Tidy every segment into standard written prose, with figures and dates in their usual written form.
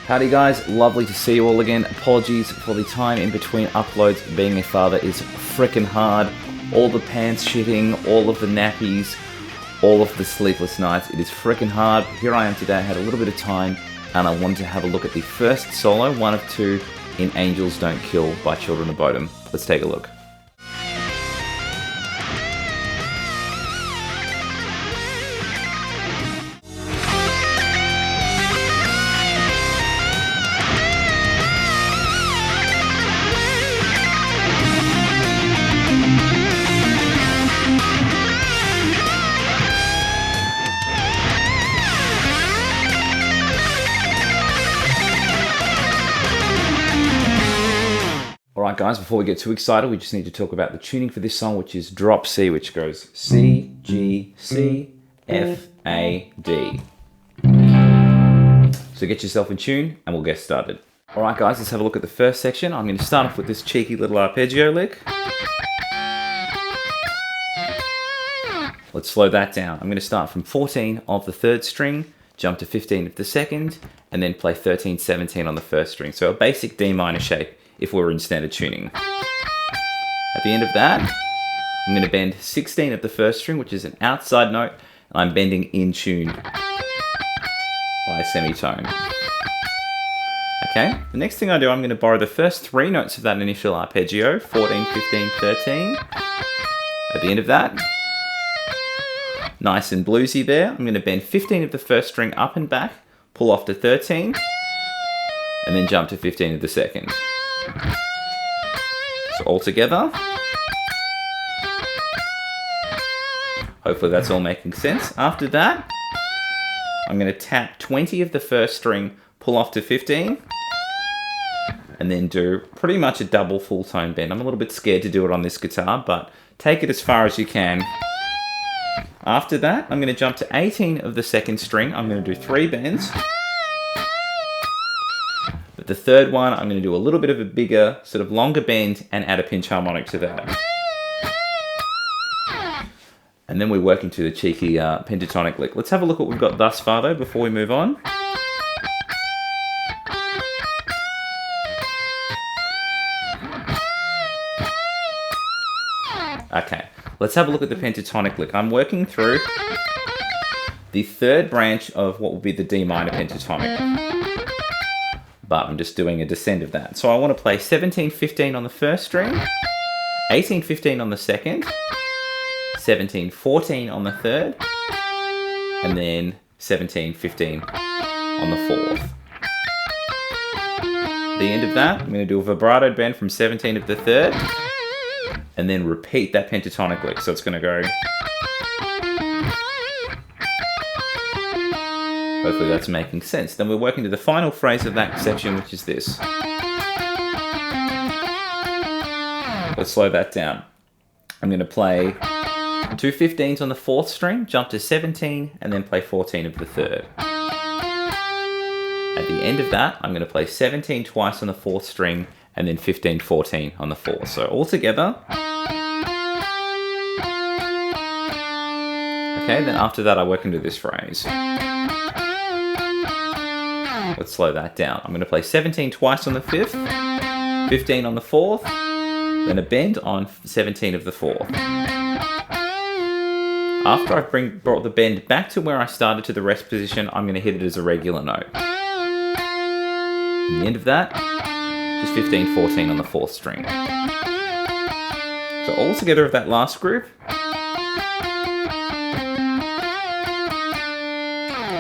Howdy guys, lovely to see you all again. Apologies for the time in between uploads. Being a father is freaking hard. All the pants shitting, all of the nappies, all of the sleepless nights. It is freaking hard. Here I am today, I had a little bit of time and I wanted to have a look at the first solo, one of two, in Angels Don't Kill by Children of Bodom. Let's take a look. Alright guys, before we get too excited, we just need to talk about the tuning for this song, which is drop C, which goes C, G, C, F, A, D. So get yourself in tune and we'll get started. Alright guys, let's have a look at the first section. I'm going to start off with this cheeky little arpeggio lick. Let's slow that down. I'm going to start from 14 of the third string, jump to 15 of the second, and then play 13, 17 on the first string. So a basic D minor shape if we're in standard tuning. At the end of that, I'm going to bend 16 of the first string, which is an outside note, and I'm bending in tune by a semitone. Okay, the next thing I do, I'm going to borrow the first three notes of that initial arpeggio, 14, 15, 13. At the end of that, nice and bluesy there, I'm going to bend 15 of the first string up and back, pull off to 13, and then jump to 15 of the second. So all together. Hopefully that's all making sense. After that, I'm going to tap 20 of the first string, pull off to 15, and then do pretty much a double full tone bend. I'm a little bit scared to do it on this guitar, but take it as far as you can. After that, I'm going to jump to 18 of the second string. I'm going to do 3 bends. But the third one, I'm going to do a little bit of a bigger, sort of longer bend and add a pinch harmonic to that. And then we work into the cheeky pentatonic lick. Let's have a look what we've got thus far though before we move on. Okay, let's have a look at the pentatonic lick. I'm working through the third branch of what will be the D minor pentatonic. But I'm just doing a descent of that. So I want to play 17, 15 on the first string, 18, 15 on the second, 17, 14 on the third, and then 17, 15 on the fourth. At the end of that, I'm going to do a vibrato bend from 17 of the third, and then repeat that pentatonic lick. So it's going to go... Hopefully that's making sense. Then we're working to the final phrase of that section, which is this. Let's slow that down. I'm going to play 2 15s on the fourth string, jump to 17, and then play 14 of the third. At the end of that, I'm going to play 17 twice on the fourth string, and then 15, 14 on the fourth. So all together. Okay, then after that I work into this phrase. Let's slow that down. I'm going to play 17 twice on the fifth, 15 on the fourth, then a bend on 17 of the fourth. After I've brought the bend back to where I started to the rest position, I'm going to hit it as a regular note. At the end of that, just 15, 14 on the fourth string. So all together of that last group.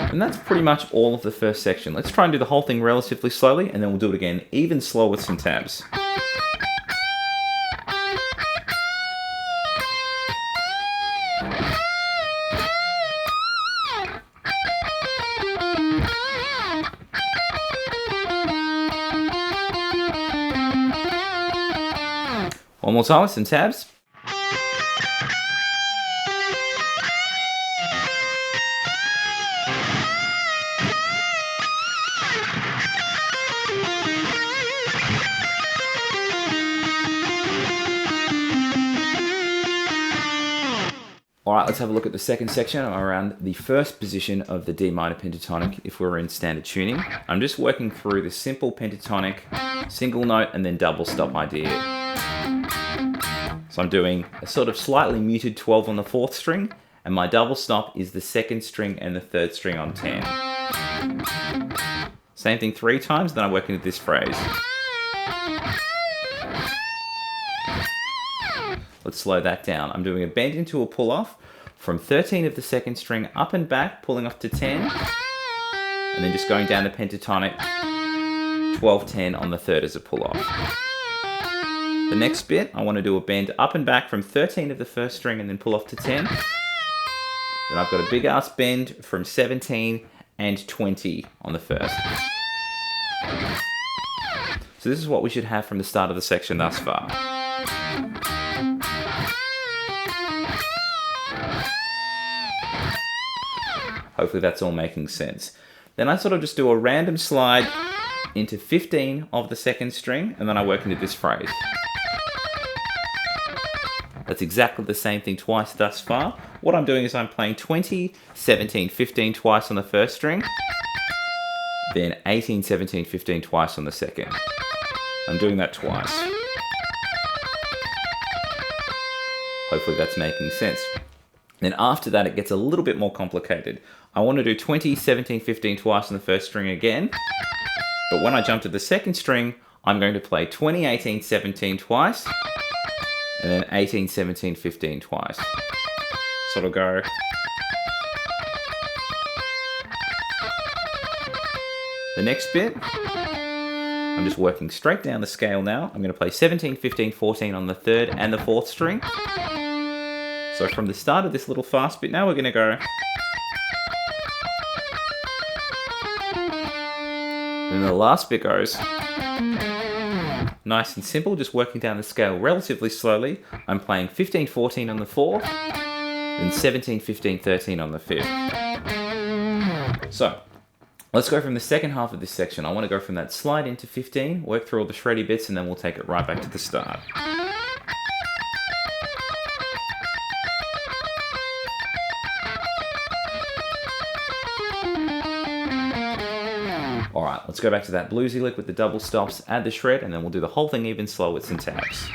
And that's pretty much all of the first section. Let's try and do the whole thing relatively slowly, and then we'll do it again even slower with some tabs. One more time with some tabs. Alright, let's have a look at the second section around the first position of the D minor pentatonic if we're in standard tuning. I'm just working through the simple pentatonic, single note, and then double stop idea. So I'm doing a sort of slightly muted 12 on the 4th string, and my double stop is the 2nd string and the 3rd string on 10. Same thing 3 times, then I'm working with this phrase. Let's slow that down. I'm doing a bend into a pull off from 13 of the 2nd string up and back, pulling off to 10, and then just going down the pentatonic 12-10 on the 3rd as a pull off. The next bit, I want to do a bend up and back from 13 of the 1st string and then pull off to 10. Then I've got a big ass bend from 17 and 20 on the 1st. So this is what we should have from the start of the section thus far. Hopefully that's all making sense. Then I sort of just do a random slide into 15 of the 2nd string, and then I work into this phrase. That's exactly the same thing twice thus far. What I'm doing is I'm playing 20, 17, 15 twice on the 1st string, then 18, 17, 15 twice on the 2nd. I'm doing that twice. Hopefully that's making sense. Then after that, it gets a little bit more complicated. I want to do 20, 17, 15 twice on the 1st string again. But when I jump to the 2nd string, I'm going to play 20, 18, 17 twice. And then 18, 17, 15 twice. So it'll go. The next bit, I'm just working straight down the scale now. I'm going to play 17, 15, 14 on the 3rd and the 4th string. So from the start of this little fast bit now, we're going to go. And the last bit goes nice and simple, just working down the scale relatively slowly. I'm playing 15, 14 on the 4th, then 17, 15, 13 on the 5th. So let's go from the second half of this section. I want to go from that slide into 15, work through all the shreddy bits, and then we'll take it right back to the start. Alright, let's go back to that bluesy lick with the double stops, add the shred, and then we'll do the whole thing even slow with some tabs.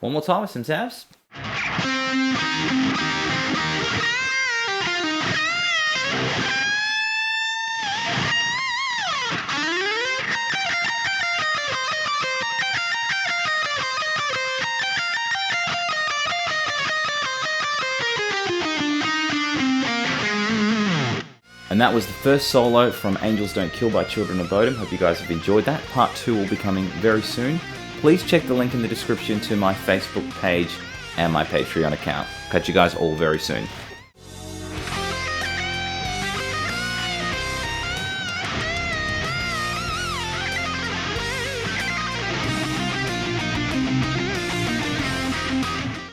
One more time with some tabs. And that was the first solo from Angels Don't Kill by Children of Bodom. Hope you guys have enjoyed that. Part 2 will be coming very soon. Please check the link in the description to my Facebook page and my Patreon account. Catch you guys all very soon.